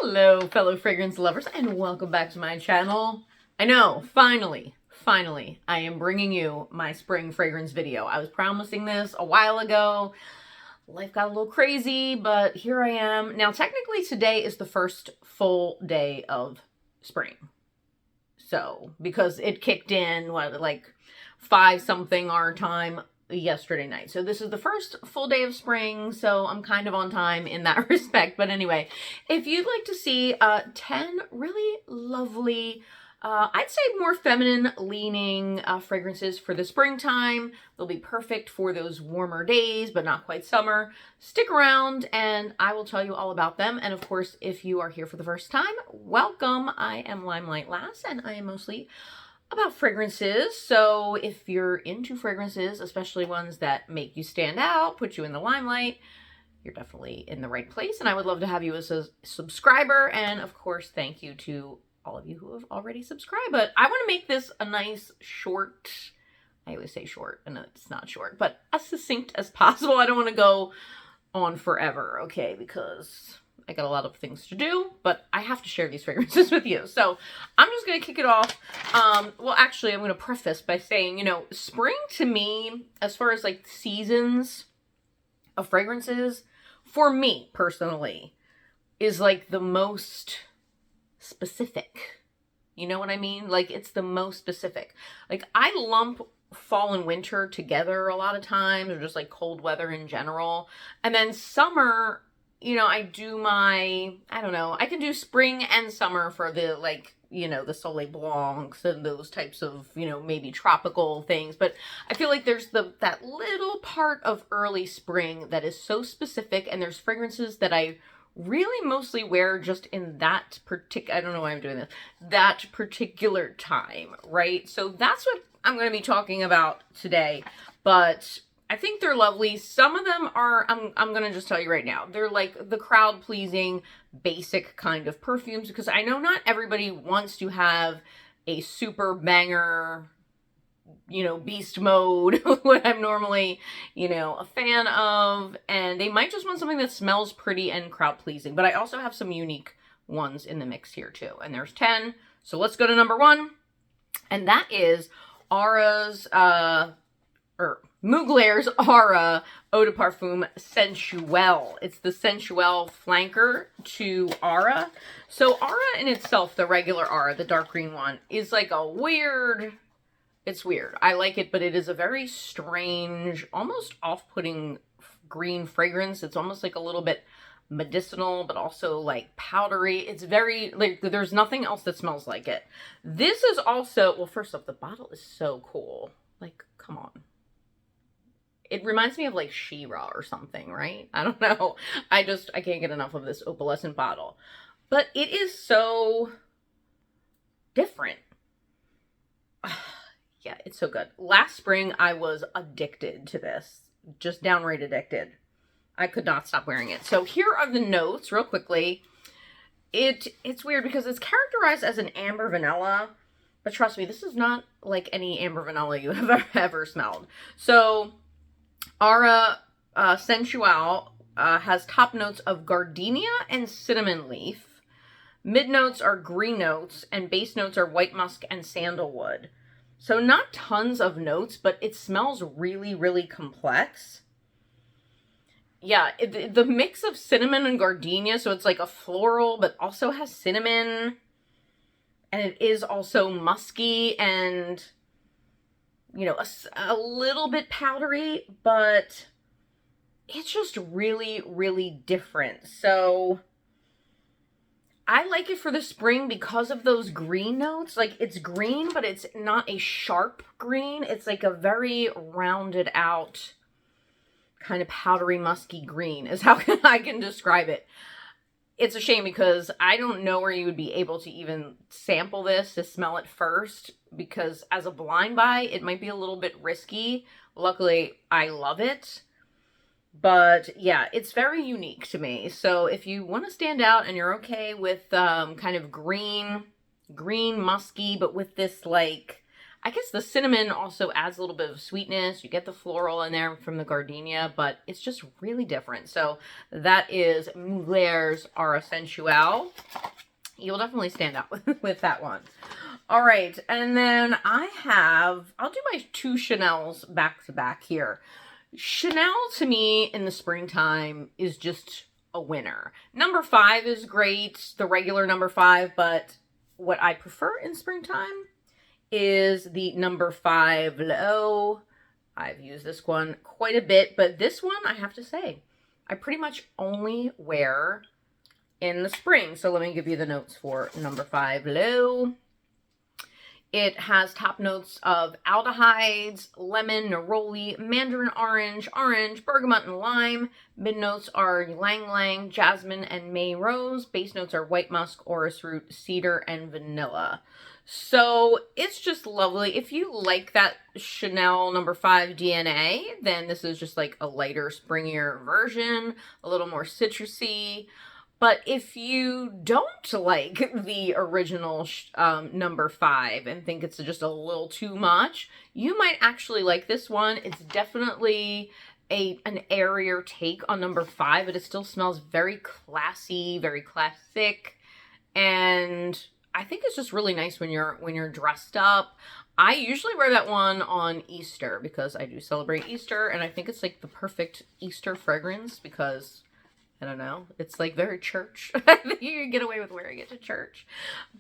Hello, fellow fragrance lovers, and welcome back to my channel. I know, finally, I am bringing you my spring fragrance video. I was promising this a while ago. Life got a little crazy, but here I am. Now, technically, today is the first full day of spring. So, because it kicked in, like 5-something our time yesterday night. So this is the first full day of spring, so I'm kind of on time in that respect. But anyway, if you'd like to see 10 really lovely, I'd say more feminine leaning fragrances for the springtime, they'll be perfect for those warmer days, but not quite summer. Stick around and I will tell you all about them. And of course, if you are here for the first time, welcome. I am Limelight Lass, and I am mostly about fragrances. So if you're into fragrances, especially ones that make you stand out, put you in the limelight, you're definitely in the right place. And I would love to have you as a subscriber. And of course, thank you to all of you who have already subscribed. But I want to make this a nice short, I always say short, and it's not short, but as succinct as possible. I don't want to go on forever, okay, because I got a lot of things to do, but I have to share these fragrances with you. So I'm just going to kick it off. Well, actually, I'm going to preface by saying, you know, spring to me, as far as like seasons of fragrances, for me personally, is like the most specific. You know what I mean? Like, it's the most specific. Like, I lump fall and winter together a lot of times, or just like cold weather in general. And then summer, you know, I do my, I don't know, I can do spring and summer for the, like, you know, the Soleil Blancs and those types of, you know, maybe tropical things. But I feel like there's that little part of early spring that is so specific, and there's fragrances that I really mostly wear just in that particular, I don't know why I'm doing this, that particular time, right? So that's what I'm going to be talking about today. But I think they're lovely. Some of them are, I'm going to just tell you right now, they're like the crowd-pleasing, basic kind of perfumes, because I know not everybody wants to have a super banger, you know, beast mode, what I'm normally, you know, a fan of, and they might just want something that smells pretty and crowd-pleasing. But I also have some unique ones in the mix here too, and there's 10. So let's go to number 1, and that is Aura's, Mugler's Aura Eau de Parfum Sensuelle. It's the Sensuelle flanker to Aura. So Aura in itself, the regular Aura, the dark green one, is like a weird, it's weird. I like it, but it is a very strange, almost off-putting green fragrance. It's almost like a little bit medicinal, but also like powdery. It's very, like, there's nothing else that smells like it. This is also, well, first off, the bottle is so cool. Like, come on. It reminds me of like She-Ra or something, right? I don't know. I can't get enough of this opalescent bottle. But it is so different. Yeah, it's so good. Last spring, I was addicted to this. Just downright addicted. I could not stop wearing it. So here are the notes real quickly. It's weird because it's characterized as an amber vanilla. But trust me, this is not like any amber vanilla you have ever smelled. So Aura Sensuelle has top notes of gardenia and cinnamon leaf. Mid notes are green notes, and base notes are white musk and sandalwood. So not tons of notes, but it smells really, really complex. Yeah, the mix of cinnamon and gardenia, so it's like a floral, but also has cinnamon. And it is also musky and, you know, a little bit powdery, but it's just really, really different. So I like it for the spring because of those green notes. Like, it's green, but it's not a sharp green. It's like a very rounded out kind of powdery, musky green is how I can describe it. It's a shame because I don't know where you would be able to even sample this to smell it first, because as a blind buy, it might be a little bit risky. Luckily, I love it. But yeah, it's very unique to me. So if you want to stand out and you're okay with kind of green musky, but with this, like, I guess the cinnamon also adds a little bit of sweetness. You get the floral in there from the Gardenia, but it's just really different. So that is Mugler's Sensuelle. You'll definitely stand out with that one. All right, and then I'll do my 2 Chanel's back to back here. Chanel to me in the springtime is just a winner. Number 5 is great, the regular number 5, but what I prefer in springtime is the number 5 Low. I've used this one quite a bit, but this one, I have to say, I pretty much only wear in the spring. So let me give you the notes for number 5 Low. It has top notes of aldehydes, lemon, neroli, mandarin orange, bergamot, and lime. Mid notes are ylang ylang, jasmine, and May rose. Base notes are white musk, orris root, cedar, and vanilla. So it's just lovely. If you like that Chanel number 5 DNA, then this is just like a lighter, springier version, a little more citrusy. But if you don't like the original number 5 and think it's just a little too much, you might actually like this one. It's definitely an airier take on number 5, but it still smells very classy, very classic, and I think it's just really nice when you're dressed up. I usually wear that one on Easter because I do celebrate Easter, and I think it's like the perfect Easter fragrance because, I don't know, it's like very church. I think you can get away with wearing it to church.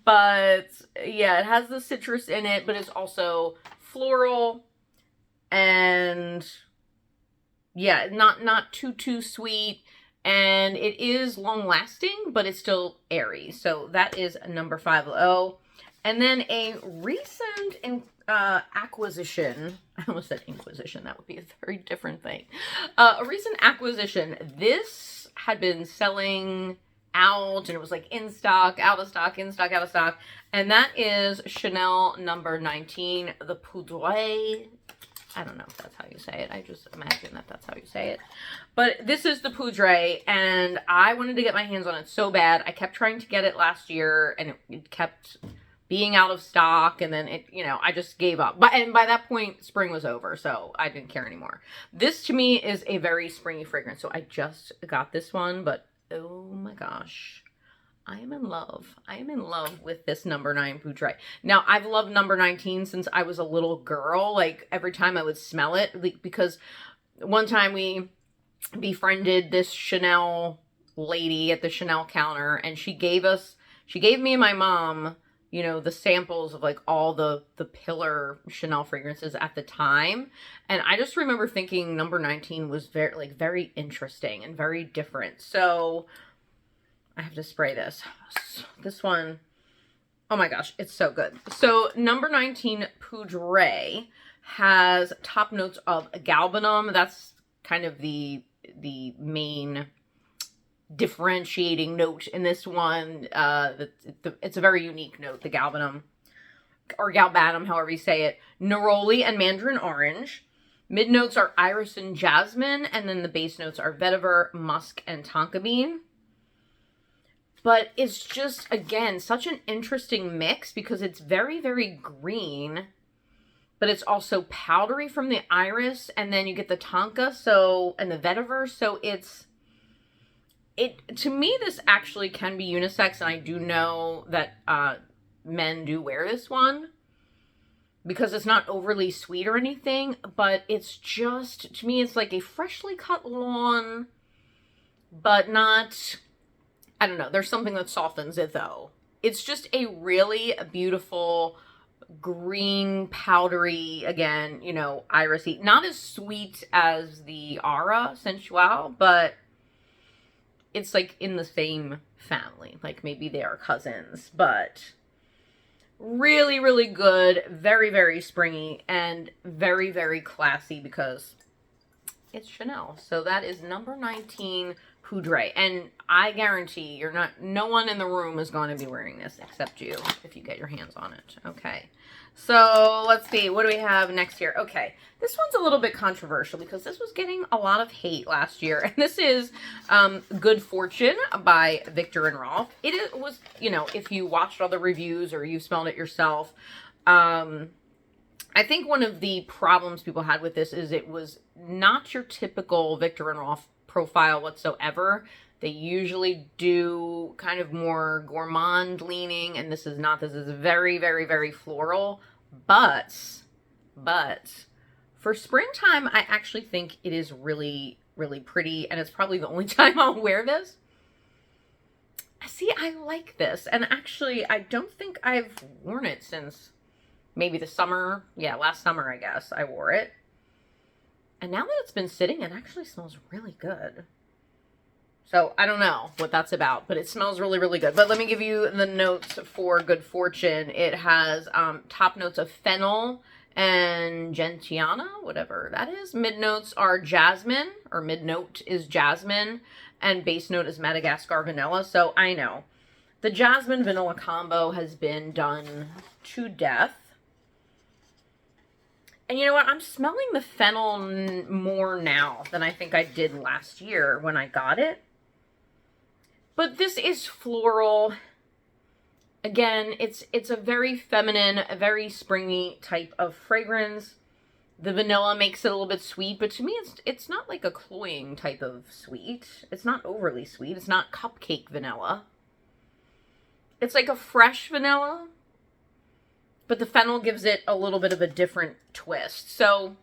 But yeah, it has the citrus in it, but it's also floral and yeah, not too sweet. And it is long lasting, but it's still airy. So that is number 5 Low. And then a recent acquisition. I almost said inquisition. That would be a very different thing. A recent acquisition. This had been selling out and it was like in stock, out of stock, in stock, out of stock. And that is Chanel number 19, the Poudre. I don't know if that's how you say it. I just imagine that that's how you say it. But this is the Poudre, and I wanted to get my hands on it so bad. I kept trying to get it last year, and it kept being out of stock, and then I just gave up. And by that point, spring was over, so I didn't care anymore. This, to me, is a very springy fragrance, so I just got this one, but oh my gosh. I am in love. I am in love with this number 9 Poudre. Now, I've loved number 19 since I was a little girl. Like, every time I would smell it, because one time we befriended this Chanel lady at the Chanel counter, and she gave me and my mom, the samples of like all the pillar Chanel fragrances at the time. And I just remember thinking number 19 was very interesting and very different. So I have to spray this. This one, oh my gosh, it's so good. So number 19 Poudre has top notes of galbanum. That's kind of the main differentiating note in this one. It's a very unique note, the galbanum, or galbanum, however you say it. Neroli and mandarin orange. Mid notes are iris and jasmine, and then the base notes are vetiver, musk, and tonka bean. But it's just, again, such an interesting mix because it's very, very green, but it's also powdery from the iris, and then you get the tonka, and the vetiver, so to me, this actually can be unisex, and I do know that men do wear this one because it's not overly sweet or anything, but it's just, to me, it's like a freshly cut lawn, but not, I don't know, there's something that softens it though. It's just a really beautiful green, powdery, again, irisy, not as sweet as the Sensuelle, but it's like in the same family. Like maybe they are cousins, but really, really good. Very, very springy and very, very classy because it's Chanel. So that is number 19 Poudre. And I guarantee no one in the room is going to be wearing this except you if you get your hands on it. Okay. So let's see. What do we have next here? Okay. This one's a little bit controversial because this was getting a lot of hate last year. And this is Good Fortune by Viktor&Rolf. It was, if you watched all the reviews or you smelled it yourself, I think one of the problems people had with this is it was not your typical Viktor&Rolf profile whatsoever. They usually do kind of more gourmand leaning, and this is not. This is very, very, very floral. But for springtime, I actually think it is really, really pretty, and it's probably the only time I'll wear this. See, I like this, and actually, I don't think I've worn it since maybe the summer. Yeah, last summer, I guess, I wore it. And now that it's been sitting, it actually smells really good. So, I don't know what that's about, but it smells really, really good. But let me give you the notes for Good Fortune. It has top notes of fennel and gentiana, whatever that is. Mid notes are jasmine, or mid note is jasmine, and base note is Madagascar vanilla. So, I know. The jasmine vanilla combo has been done to death. And you know what? I'm smelling the fennel more now than I think I did last year when I got it. But this is floral. Again, it's a very feminine, a very springy type of fragrance. The vanilla makes it a little bit sweet, but to me it's not like a cloying type of sweet. It's not overly sweet. It's not cupcake vanilla. It's like a fresh vanilla, but the fennel gives it a little bit of a different twist. So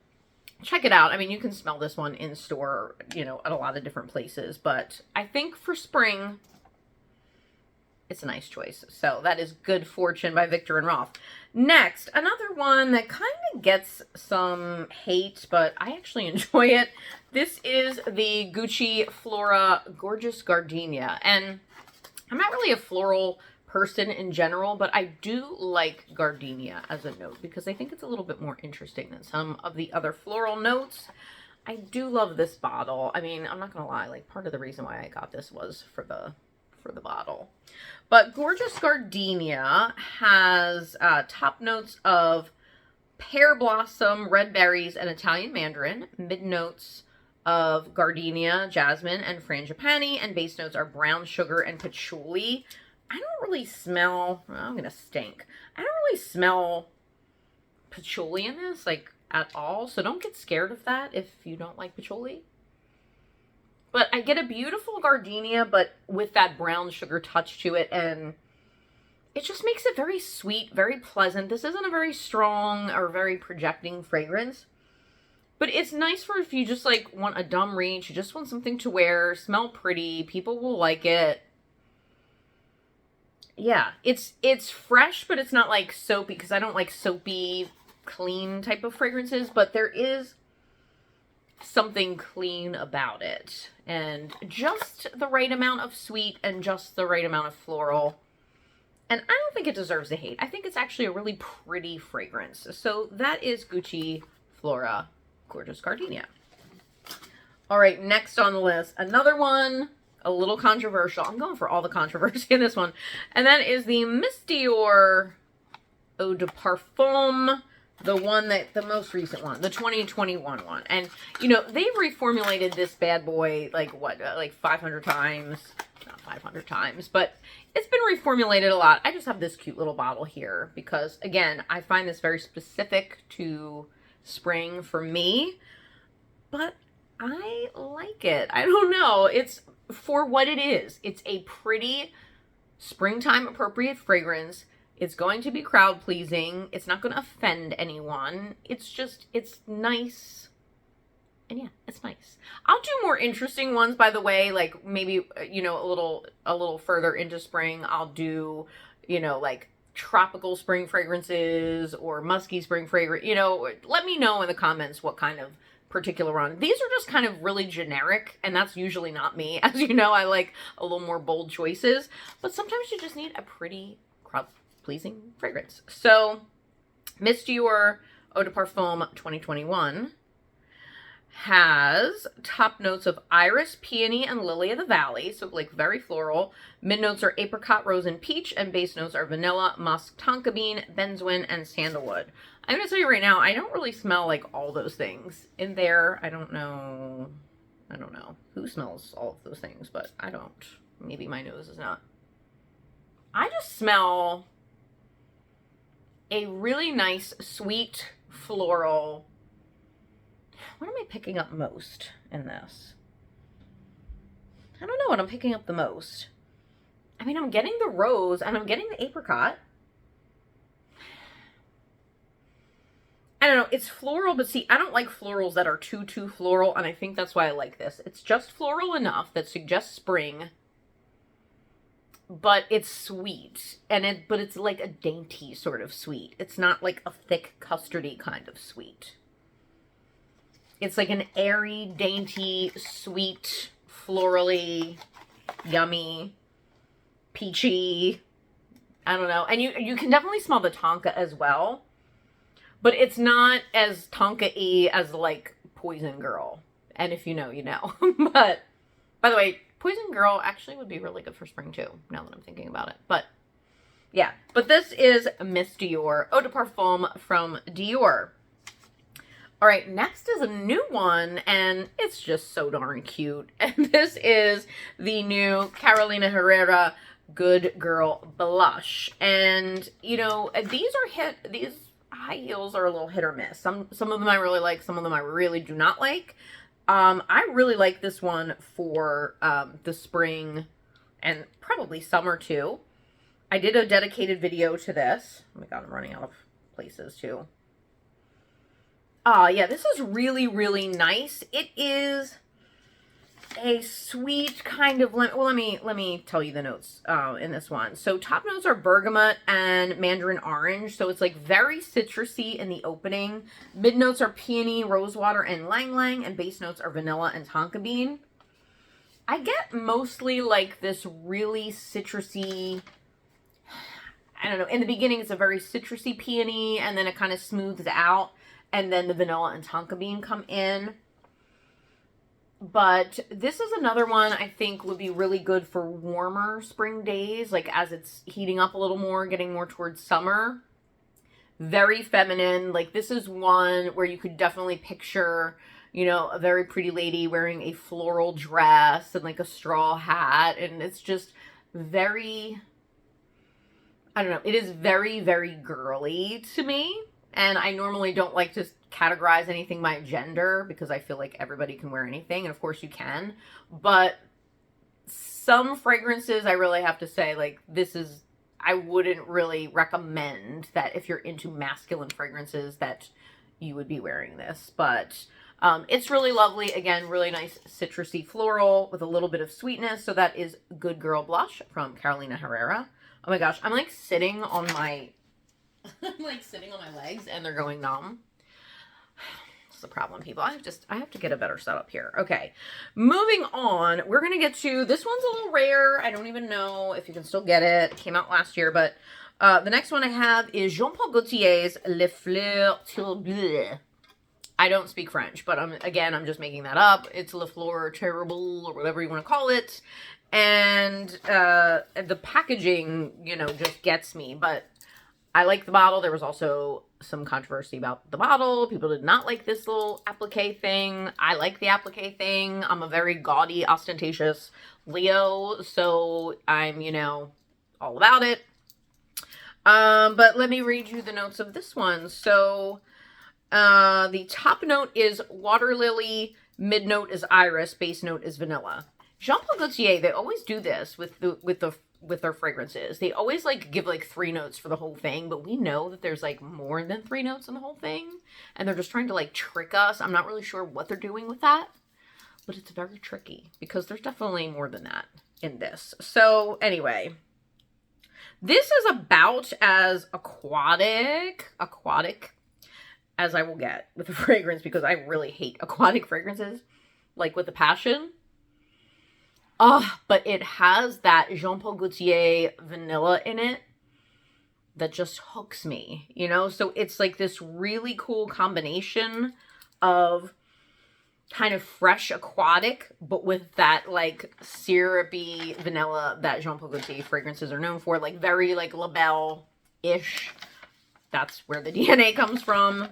check it out. I mean, you can smell this one in store, you know, at a lot of different places, but I think for spring, it's a nice choice. So that is Good Fortune by Viktor&Rolf. Next, another one that kind of gets some hate, but I actually enjoy it. This is the Gucci Flora Gorgeous Gardenia. And I'm not really a floral person in general, but I do like Gardenia as a note because I think it's a little bit more interesting than some of the other floral notes. I do love this bottle. I mean, I'm not gonna lie, like part of the reason why I got this was for the bottle. But Gorgeous Gardenia has top notes of pear blossom, red berries, and Italian mandarin. Mid notes of gardenia, jasmine, and frangipani, and base notes are brown sugar and patchouli. I don't really smell, well, I'm gonna stink. I don't really smell patchouli in this, like, at all. So don't get scared of that if you don't like patchouli. But I get a beautiful gardenia, but with that brown sugar touch to it, and it just makes it very sweet, very pleasant. This isn't a very strong or very projecting fragrance, but it's nice for if you just, like, want a dumb reach, you just want something to wear, smell pretty, people will like it. Yeah, it's fresh, but it's not, like, soapy, because I don't like soapy, clean type of fragrances, but there is something clean about it, and just the right amount of sweet and just the right amount of floral. And I don't think it deserves the hate. I think it's actually a really pretty fragrance. So that is Gucci Flora Gorgeous Gardenia. All right, next on the list, another one, a little controversial. I'm going for all the controversy in this one. And that is the Miss Dior Eau de Parfum. The one that, the most recent one, the 2021 one. And, you know, they've reformulated this bad boy, like, what, like 500 times? Not 500 times, but it's been reformulated a lot. I just have this cute little bottle here because, again, I find this very specific to spring for me. But I like it. I don't know. It's for what it is. It's a pretty springtime appropriate fragrance. It's going to be crowd pleasing. It's not going to offend anyone. It's just, it's nice. And yeah, it's nice. I'll do more interesting ones, by the way, like maybe, you know, a little further into spring, I'll do, you know, like tropical spring fragrances or musky spring fragrance. You know, let me know in the comments what kind of particular one. These are just kind of really generic, and that's usually not me. As you know, I like a little more bold choices, but sometimes you just need a pretty crowd pleasing fragrance. So Miss Dior Eau de Parfum 2021 has top notes of iris, peony, and lily of the valley, so like very floral. Mid notes are apricot, rose, and peach, and base notes are vanilla, musk, tonka bean, benzoin, and sandalwood. I'm gonna tell you right now, I don't really smell like all those things in there. I don't know who smells all of those things, but I don't. Maybe my nose is not. I just smell a really nice, sweet, floral. What am I picking up most in this? I don't know what I'm picking up the most. I mean, I'm getting the rose and I'm getting the apricot. I don't know, it's floral, but see, I don't like florals that are too floral, and I think that's why I like this. It's just floral enough that suggests spring, but it's sweet, but it's like a dainty sort of sweet. It's not like a thick custardy kind of sweet. It's like an airy, dainty, sweet, florally, yummy, peachy. I don't know. And you can definitely smell the tonka as well. But it's not as tonka-y as, like, Poison Girl. And if you know, you know. But, by the way, Poison Girl actually would be really good for spring, too, now that I'm thinking about it. But, yeah. But this is Miss Dior Eau de Parfum from Dior. All right, next is a new one, and it's just so darn cute. And this is the new Carolina Herrera Good Girl Blush. And, you know, these high heels are a little hit or miss. Some of them I really like, some of them I really do not like. I really like this one for the spring and probably summer too. I did a dedicated video to this. Oh my god, I'm running out of places too. Yeah, this is really, really nice. It is a sweet kind of lemon. Well, let me tell you the notes in this one. So top notes are bergamot and mandarin orange. So it's like very citrusy in the opening. Mid notes are peony, rosewater, and lang lang. And base notes are vanilla and tonka bean. I get mostly like this really citrusy, I don't know. In the beginning, it's a very citrusy peony, and then it kind of smooths out. And then the vanilla and tonka bean come in. But this is another one I think would be really good for warmer spring days, like as it's heating up a little more, getting more towards summer. Very feminine. Like this is one where you could definitely picture, you know, a very pretty lady wearing a floral dress and like a straw hat. And it's just very, I don't know, it is very, very girly to me. And I normally don't like to categorize anything by gender because I feel like everybody can wear anything. And of course you can. But some fragrances, I really have to say, like, this is, I wouldn't really recommend that if you're into masculine fragrances that you would be wearing this. But it's really lovely. Again, really nice citrusy floral with a little bit of sweetness. So that is Good Girl Blush from Carolina Herrera. Oh my gosh, I'm like sitting on my... I'm like sitting on my legs and they're going numb. That's the problem, people. I have to get a better setup here. Okay, moving on. We're going to get to, this one's a little rare. I don't even know if you can still get it. It came out last year, but the next one I have is Jean Paul Gaultier's Les Fleurs Terribles. I don't speak French, but again, I'm just making that up. It's Les Fleurs Terribles or whatever you want to call it. And the packaging, you know, just gets me, but I like the bottle. There was also some controversy about the bottle. People did not like this little applique thing. I like the applique thing. I'm a very gaudy, ostentatious Leo, so I'm, you know, all about it. But let me read you the notes of this one. So the top note is water lily, mid note is iris, base note is vanilla. Jean Paul Gaultier, they always do this with their fragrances. They always like give like 3 notes for the whole thing, but we know that there's like more than 3 notes in the whole thing, and they're just trying to like trick us. I'm not really sure what they're doing with that, but it's very tricky because there's definitely more than that in this. So anyway, this is about as aquatic as I will get with a fragrance because I really hate aquatic fragrances, like with a passion. Oh, but it has that Jean Paul Gaultier vanilla in it that just hooks me, you know? So it's like this really cool combination of kind of fresh aquatic, but with that like syrupy vanilla that Jean Paul Gaultier fragrances are known for, like very like La Belle-ish. That's where the DNA comes from.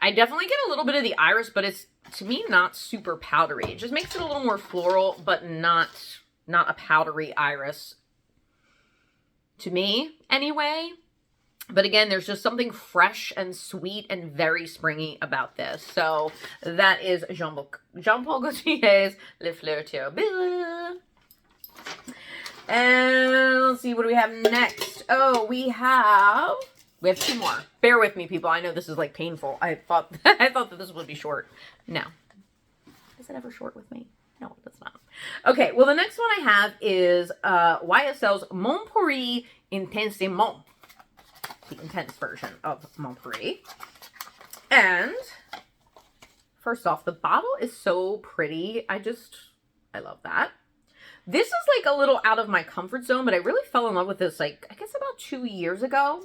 I definitely get a little bit of the iris, but it's, to me, not super powdery. It just makes it a little more floral, but not a powdery iris. To me, anyway. But again, there's just something fresh and sweet and very springy about this. So that is Jean-Paul Gaultier's Les Fleurs Terribles. And let's see, what do we have next? Oh, we have 2 more. Bear with me, people. I know this is like painful. I thought that this would be short. No. Is it ever short with me? No, that's not. Okay, well, the next one I have is YSL's Mon Paris Intensement. The intense version of Mon Paris. And first off, the bottle is so pretty. I love that. This is like a little out of my comfort zone, but I really fell in love with this, like, I guess about 2 years ago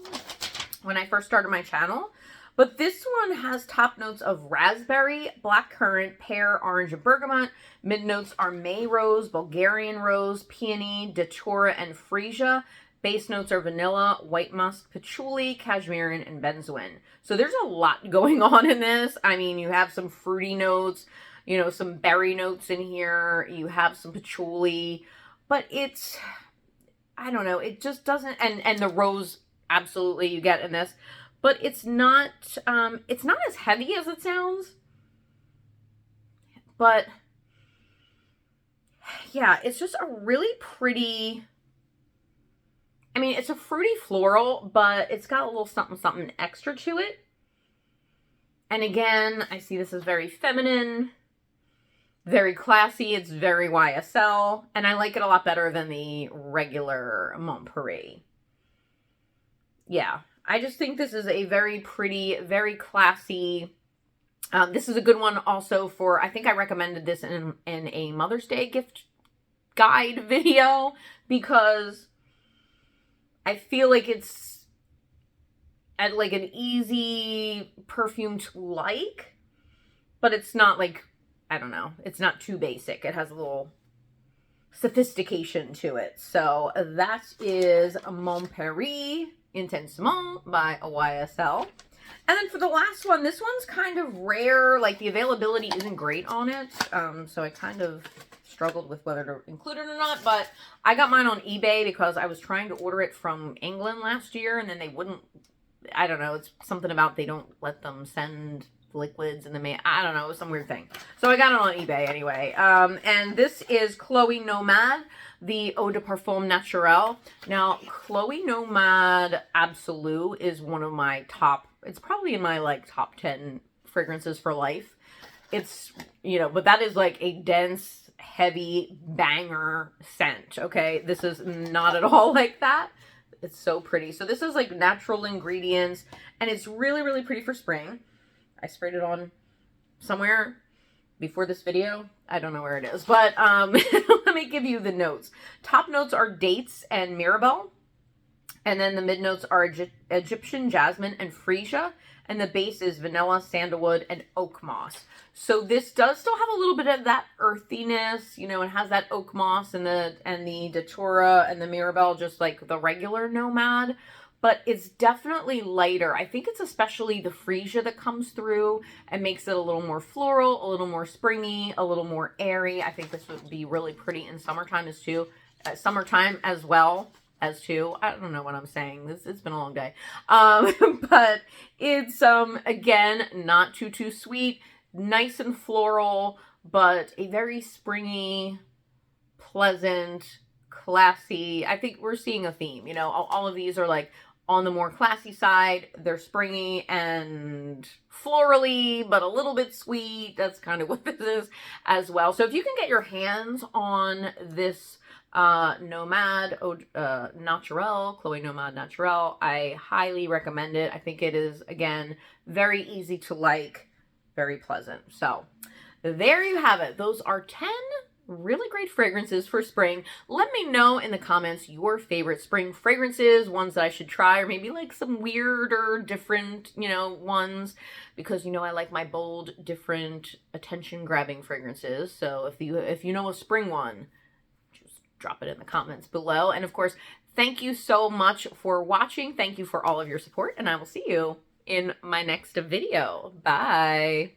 when I first started my channel. But this one has top notes of raspberry, blackcurrant, pear, orange, and bergamot. Mid notes are May rose, Bulgarian rose, peony, datura, and freesia. Base notes are vanilla, white musk, patchouli, cashmere, and benzoin. So there's a lot going on in this. I mean, you have some fruity notes, you know, some berry notes in here. You have some patchouli, but it's, I don't know, it just doesn't, and the rose absolutely you get in this, but it's not as heavy as it sounds. But yeah, it's just a really pretty, I mean, it's a fruity floral, but it's got a little something, something extra to it. And again, I see this as very feminine, very classy. It's very YSL, and I like it a lot better than the regular Mon Paris. Yeah, I just think this is a very pretty, very classy. This is a good one also for, I think I recommended this in a Mother's Day gift guide video, because I feel like it's like an easy perfume to like, but it's not like, I don't know, it's not too basic. It has a little sophistication to it. So that is Mon Paris Intensement by YSL. And then for the last one, this one's kind of rare. Like, the availability isn't great on it. So I kind of struggled with whether to include it or not, but I got mine on eBay because I was trying to order it from England last year, and then they wouldn't, I don't know, it's something about they don't let them send liquids in the mail. I don't know, it was some weird thing. So I got it on eBay anyway. And this is Chloe Nomade, the Eau de Parfum Naturelle. Now, Chloe Nomade Absolute is one of my top, it's probably in my like top 10 fragrances for life. It's, you know, but that is like a dense, heavy banger scent. Okay, this is not at all like that. It's so pretty. So this is like natural ingredients, and it's really, really pretty for spring. I sprayed it on somewhere before this video. I don't know where it is, but let me give you the notes. Top notes are dates and mirabelle, and then the mid notes are Egyptian jasmine and freesia, and the base is vanilla, sandalwood, and oak moss. So this does still have a little bit of that earthiness. You know, it has that oak moss and the datura and the mirabelle, just like the regular Nomade. But it's definitely lighter. I think it's especially the freesia that comes through and makes it a little more floral, a little more springy, a little more airy. I think this would be really pretty in summertime as well as too. I don't know what I'm saying. It's been a long day. But it's again, not too sweet, nice and floral, but a very springy, pleasant, classy. I think we're seeing a theme. You know, all of these are like on the more classy side. They're springy and florally, but a little bit sweet. That's kind of what this is as well. So if you can get your hands on this Nomade Naturelle, Chloe Nomade Naturelle, I highly recommend it. I think it is, again, very easy to like, very pleasant. So there you have it. Those are 10 really great fragrances for spring. Let me know in the comments your favorite spring fragrances, ones that I should try, or maybe like some weird or different, you know, ones, because, you know, I like my bold, different, attention-grabbing fragrances. So if you know a spring one, just drop it in the comments below. And of course, thank you so much for watching. Thank you for all of your support, and I will see you in my next video. Bye.